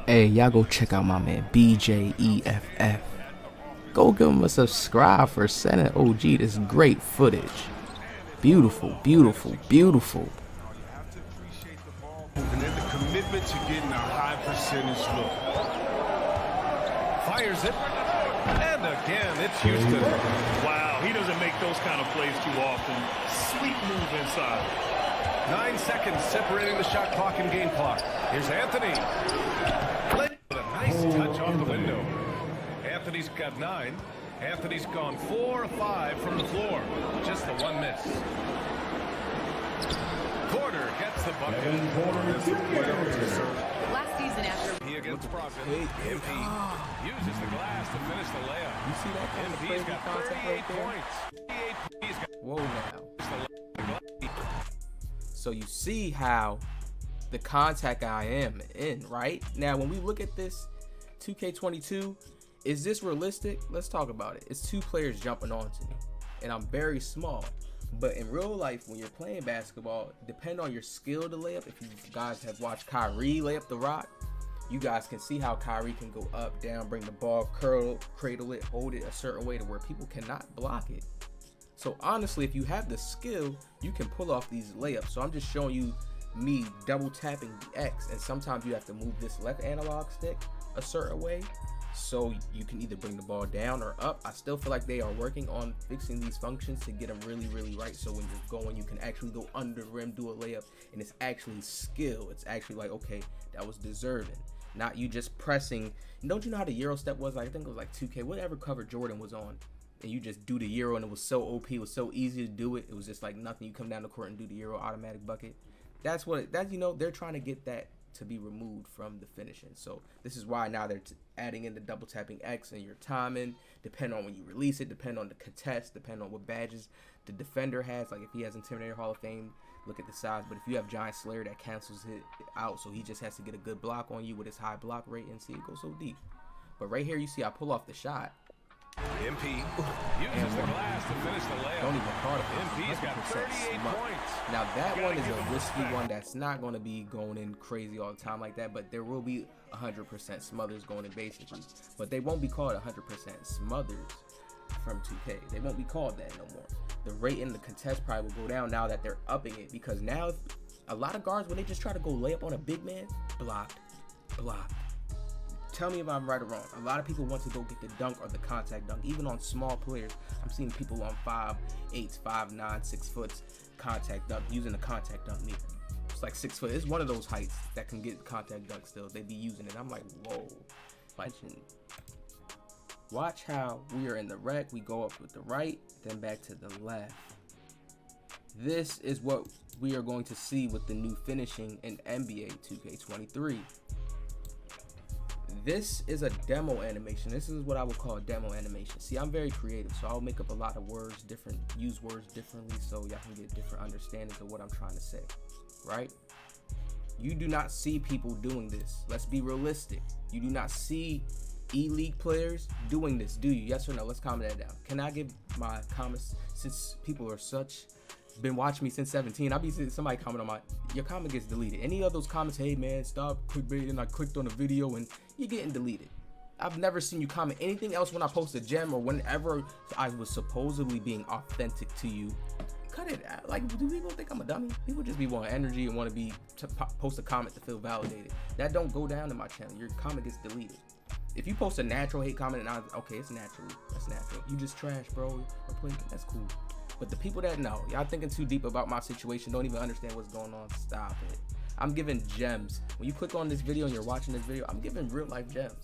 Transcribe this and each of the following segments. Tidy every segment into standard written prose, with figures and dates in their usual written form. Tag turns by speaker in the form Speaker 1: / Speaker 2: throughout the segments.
Speaker 1: Hey, y'all go check out my man BJEFF. Go give him a subscribe for sending OG this great footage. Beautiful, beautiful, beautiful.
Speaker 2: And then the commitment to getting a high percentage look. Fires it. And again, it's Houston.
Speaker 3: Wow, he doesn't make those kind of plays too often. Sweet move inside.
Speaker 2: 9 seconds separating the shot clock and game clock. Here's Anthony. With a nice touch off the window. Anthony's got 9. Anthony's gone 4 or 5 from the floor. Just the one miss. Porter gets the bucket.
Speaker 4: Last season after
Speaker 2: He against Brogdon. MP uses the glass to finish the layup.
Speaker 1: You see that kind of
Speaker 2: MP's
Speaker 1: crazy
Speaker 2: got
Speaker 1: contact
Speaker 2: 38
Speaker 1: right there?
Speaker 2: points. He's got
Speaker 1: Whoa now.
Speaker 2: the glass.
Speaker 1: So you see how the contact I am in, right? Now when we look at this 2K22, is this realistic? Let's talk about it. It's 2 players jumping onto me, and I'm very small. But in real life, when you're playing basketball, depending on your skill to layup, if you guys have watched Kyrie lay up the rock, you guys can see how Kyrie can go up, down, bring the ball, cradle it, hold it a certain way to where people cannot block it. So honestly, if you have the skill, you can pull off these layups. So I'm just showing you me double tapping the X, and sometimes you have to move this left analog stick a certain way so you can either bring the ball down or up. I still feel like they are working on fixing these functions to get them really right, so when you're going, you can actually go under the rim, do a layup, and it's actually skill. It's actually like, okay, that was deserving, not you just pressing. Don't you know how the Euro step was? Like, I think it was like 2K, whatever cover Jordan was on, and you just do the Euro, and it was so OP, it was so easy to do it. It was just like nothing. You come down the court and do the Euro automatic bucket. That's what they're trying to get that to be removed from the finishing. So this is why now they're adding in the double tapping X and your timing, depending on when you release it, depending on the contest, depending on what badges the defender has. Like if he has Intimidator Hall of Fame, look at the size. But if you have Giant Slayer, that cancels it out, so he just has to get a good block on you with his high block rate, and see it goes so deep. But right here you see I pull off the shot.
Speaker 2: MP uses the glass to finish the layup.
Speaker 1: Don't even call it.
Speaker 2: MP's got 38 points.
Speaker 1: Now that one is a risky one that's not going to be going in crazy all the time like that, but there will be 100% smothers going in basically. But they won't be called 100% smothers from 2K. They won't be called that no more. The rate in the contest probably will go down now that they're upping it, because now a lot of guards, when they just try to go layup on a big man, blocked. Tell me if I'm right or wrong. A lot of people want to go get the dunk or the contact dunk, even on small players. I'm seeing people on 5'8", 5'9", 6 foot contact dunk using the contact dunk meter. It's like 6 foot. It's one of those heights that can get contact dunk still. They be using it. I'm like, whoa. Watch how we are in the rec. We go up with the right, then back to the left. This is what we are going to see with the new finishing in NBA 2K23. This is a demo animation. This is what I would call a demo animation. See, I'm very creative, so I'll make up a lot of words, use words differently, so y'all can get different understandings of what I'm trying to say, right? You do not see people doing this. Let's be realistic. You do not see E-League players doing this, do you? Yes or no? Let's comment that down. Can I give my comments, since people are been watching me since 17, I'll be seeing somebody comment on your comment gets deleted. Any of those comments, hey man, stop clickbaiting, I clicked on the video, and you're getting deleted. I've never seen you comment anything else when I post a gem or whenever I was supposedly being authentic to you. Cut it out. Like, do people think I'm a dummy? People just be wanting energy and want to post a comment to feel validated. That don't go down in my channel. Your comment gets deleted. If you post a natural hate comment and okay, it's natural. That's natural. You just trash, bro. That's cool. But the people that know, y'all thinking too deep about my situation, don't even understand what's going on, stop it. I'm giving gems. When you click on this video and you're watching this video, I'm giving real life gems.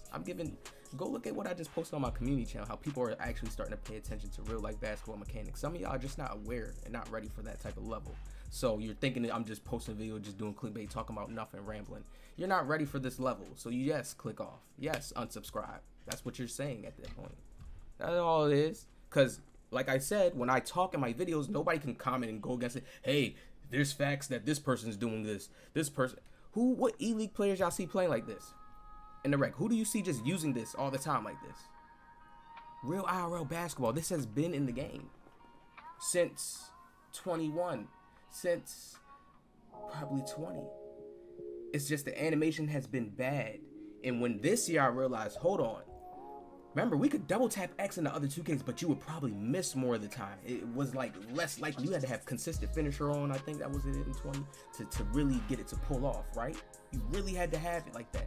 Speaker 1: Go look at what I just posted on my community channel, how people are actually starting to pay attention to real life basketball mechanics. Some of y'all are just not aware and not ready for that type of level. So you're thinking that I'm just posting a video, just doing clickbait, talking about nothing, rambling. You're not ready for this level. So yes, click off. Yes, unsubscribe. That's what you're saying at that point. That's all it is. Because like I said, when I talk in my videos, nobody can comment and go against it. Hey, there's facts that this person's doing this. This person. What E-League players y'all see playing like this? In the rec. Who do you see just using this all the time like this? Real IRL basketball. This has been in the game since 21. Since probably 20. It's just the animation has been bad. And when this year I realized, hold on. Remember, we could double tap X in the other 2Ks, but you would probably miss more of the time. It was like less likely. You had to have consistent finisher on. I think that was it in 20 to really get it to pull off, right? You really had to have it like that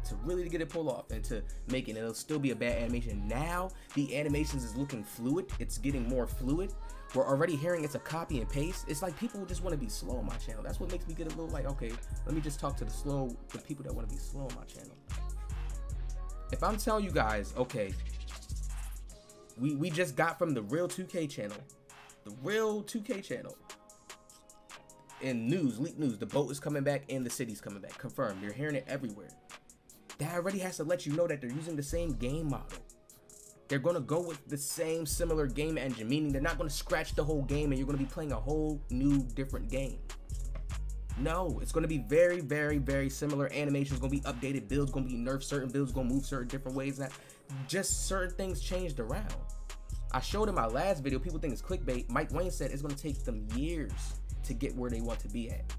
Speaker 1: to really get it pulled off and to make it. And it'll still be a bad animation. Now the animations is looking fluid. It's getting more fluid. We're already hearing it's a copy and paste. It's like people just want to be slow on my channel. That's what makes me get a little like, okay, let me just talk to the people that want to be slow on my channel. If I'm telling you guys, okay, we just got from the real 2K channel, in news, leaked news, the boat is coming back and the city's coming back, confirmed. You're hearing it everywhere. That already has to let you know that they're using the same game model. They're gonna go with the same similar game engine, meaning they're not gonna scratch the whole game and you're gonna be playing a whole new different game. No, it's gonna be very, very, very similar. Animations gonna be updated, builds gonna be nerfed, certain builds gonna move certain different ways. Now, just certain things changed around. I showed in my last video, people think it's clickbait. Mike Wayne said it's gonna take them years to get where they want to be at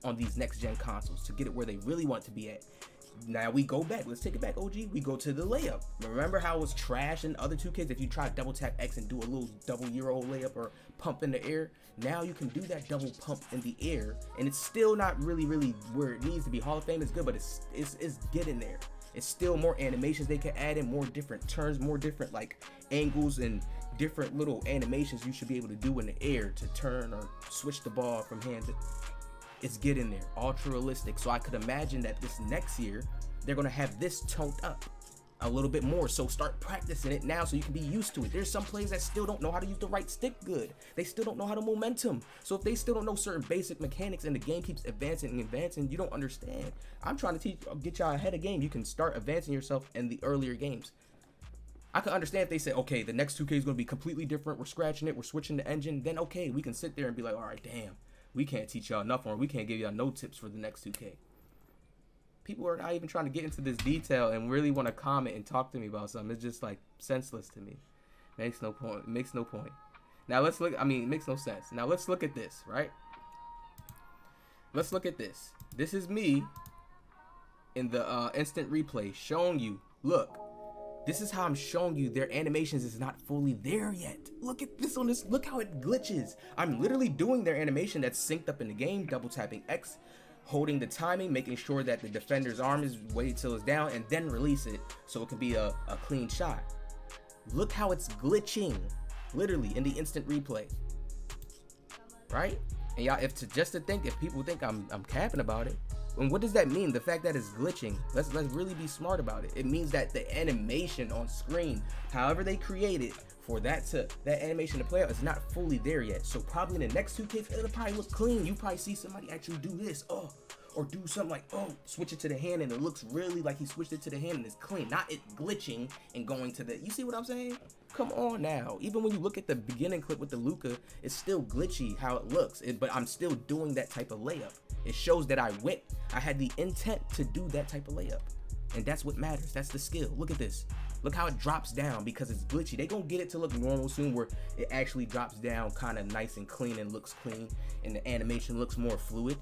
Speaker 1: on these next gen consoles, to get it where they really want to be at. Now we go back. Let's take it back, OG. We go to the layup. Remember how it was trash in other 2Ks? If you try to double tap X and do a little double euro layup or pump in the air, now you can do that double pump in the air, and it's still not really where it needs to be. Hall of Fame is good, but it's getting there. It's still more animations they can add in, more different turns, more different like angles and different little animations you should be able to do in the air to turn or switch the ball from hand to. It's getting there, ultra realistic. So I could imagine that this next year they're gonna have this toned up a little bit more. So start practicing it now so you can be used to it. There's some players that still don't know how to use the right stick good. They still don't know how to momentum. So if they still don't know certain basic mechanics and the game keeps advancing and advancing, you don't understand. I'm trying to get y'all ahead of game. You can start advancing yourself in the earlier games. I can understand if they say, okay, the next 2K is gonna be completely different. We're scratching it, we're switching the engine. Then okay, we can sit there and be like, all right, damn. We can't teach y'all enough, or we can't give y'all no tips for the next 2K. People are not even trying to get into this detail and really want to comment and talk to me about something. It's just like senseless to me. Makes no point. Makes no point. Now let's look. I mean, it makes no sense. Now let's look at this, right? Let's look at this. This is me in the instant replay showing you. Look. This is how I'm showing you their animations is not fully there yet. Look at this on this. Look how it glitches. I'm literally doing their animation that's synced up in the game, double tapping X, holding the timing, making sure that the defender's arm is waited till it's down, and then release it so it can be a clean shot. Look how it's glitching, literally in the instant replay, right? And y'all, if people think I'm capping about it. And what does that mean? The fact that it's glitching. Let's really be smart about it. It means that the animation on screen, however they create it for that animation to play out, is not fully there yet. So probably in the next 2Ks, it'll probably look clean. You probably see somebody actually do this, or do something like, switch it to the hand, and it looks really like he switched it to the hand and it's clean. Not it glitching and going to the. You see what I'm saying? Come on now. Even when you look at the beginning clip with the Luka, it's still glitchy how it looks. But I'm still doing that type of layup. It shows that I had the intent to do that type of layup. And that's what matters. That's the skill. Look at this. Look how it drops down because it's glitchy. They gonna get it to look normal soon where it actually drops down kind of nice and clean and looks clean and the animation looks more fluid.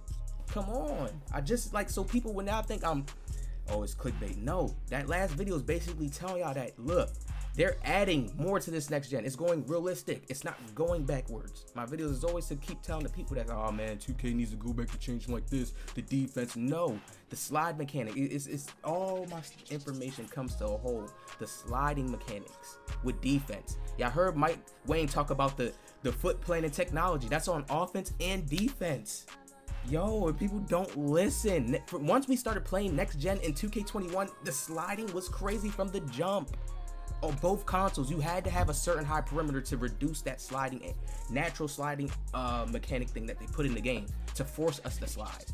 Speaker 1: Come on. I just like, so people will now think it's clickbait. No, that last video is basically telling y'all that, look, they're adding more to this next gen. It's going realistic. It's not going backwards. My videos is always to keep telling the people that, oh man, 2K needs to go back to changing like this. The defense, no. The slide mechanic, it's all my information comes to a whole. The sliding mechanics with defense. Y'all heard Mike Wayne talk about the foot planning technology. That's on offense and defense. Yo, if people don't listen. Once we started playing next gen in 2K21, the sliding was crazy from the jump. On both consoles, you had to have a certain high perimeter to reduce that sliding, natural sliding mechanic thing that they put in the game to force us to slide.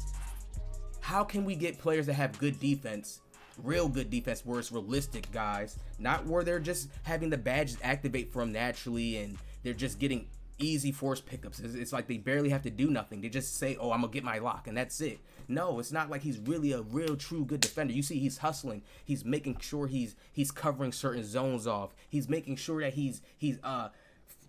Speaker 1: How can we get players that have good defense, real good defense, where it's realistic, guys? Not where they're just having the badges activate for them naturally and they're just getting easy force pickups. It's like they barely have to do nothing. They just say, I'm gonna get my lock, and that's it. No, it's not like he's really a real true good defender. You see he's hustling. He's making sure he's covering certain zones off. He's making sure that he's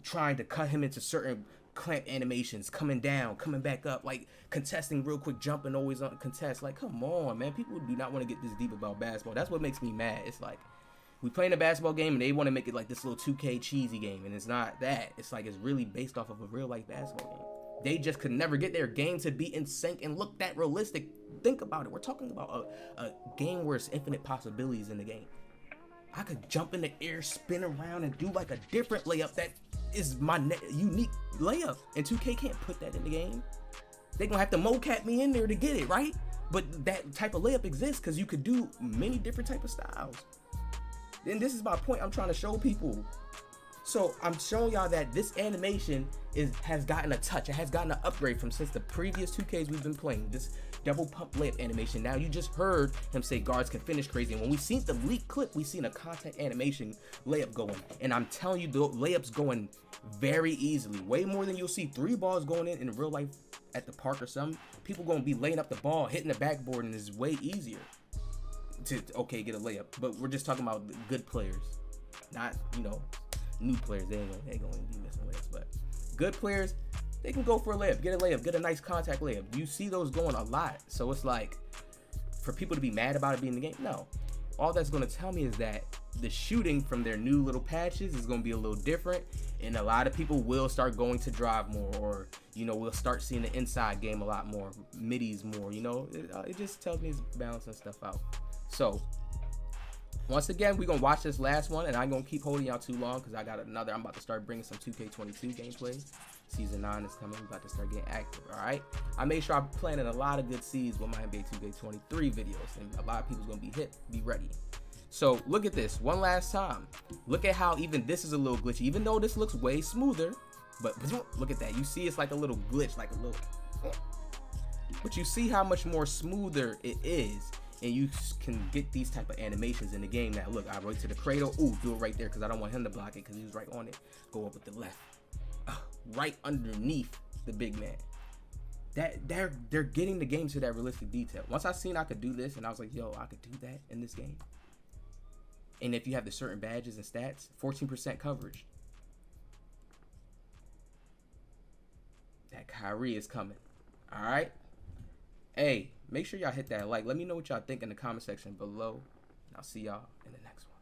Speaker 1: trying to cut him into certain clamp animations, coming down, coming back up, like contesting real quick, jumping always on contest. Like, come on, man. People do not want to get this deep about basketball. That's what makes me mad. It's like, we playing a basketball game and they want to make it like this little 2K cheesy game, and it's not that. It's like, it's really based off of a real life basketball game. They just could never get their game to be in sync and look that realistic. Think about it. We're talking about a game where it's infinite possibilities in the game. I could jump in the air, spin around, and do like a different layup that is my unique layup. And 2K can't put that in the game. They're gonna have to mocap me in there to get it, right? But that type of layup exists because you could do many different type of styles. And this is my point I'm trying to show people. So I'm showing y'all that this animation has gotten a touch. It has gotten an upgrade from since the previous 2Ks we've been playing. This double pump layup animation. Now you just heard him say guards can finish crazy. And when we seen the leak clip, we seen a contact animation layup going. And I'm telling you, the layups going very easily. Way more than you'll see 3 balls going in real life at the park or something. People gonna be laying up the ball, hitting the backboard, and it's way easier to, okay, get a layup. But we're just talking about good players. Not, you know, new players. They ain't gonna be missing layups. But good players, they can go for a layup, get a layup, get a nice contact layup. You see those going a lot. So it's like, for people to be mad about it being in the game, no. All that's going to tell me is that the shooting from their new little patches is going to be a little different, and a lot of people will start going to drive more, or, you know, we'll start seeing the inside game a lot more, middies more, you know. It just tells me it's balancing stuff out. So once again, we're going to watch this last one, and I'm going to keep holding y'all too long because I got another. I'm about to start bringing some 2K22 gameplay. Season 9 is coming. We're about to start getting active, all right? I made sure I'm planning a lot of good seeds with my NBA 2K23 videos, and a lot of people's going to be hit. Be ready. So look at this one last time. Look at how even this is a little glitchy, even though this looks way smoother. But look at that. You see it's like a little glitch, like a little. But you see how much more smoother it is. And you can get these type of animations in the game now. Look, I went to the cradle. Ooh, do it right there because I don't want him to block it because he was right on it. Go up with the left. Right underneath the big man. That they're getting the game to that realistic detail. Once I seen I could do this, and I was like, yo, I could do that in this game. And if you have the certain badges and stats, 14% coverage. That Kyrie is coming. All right. Hey, make sure y'all hit that like. Let me know what y'all think in the comment section below. And I'll see y'all in the next one.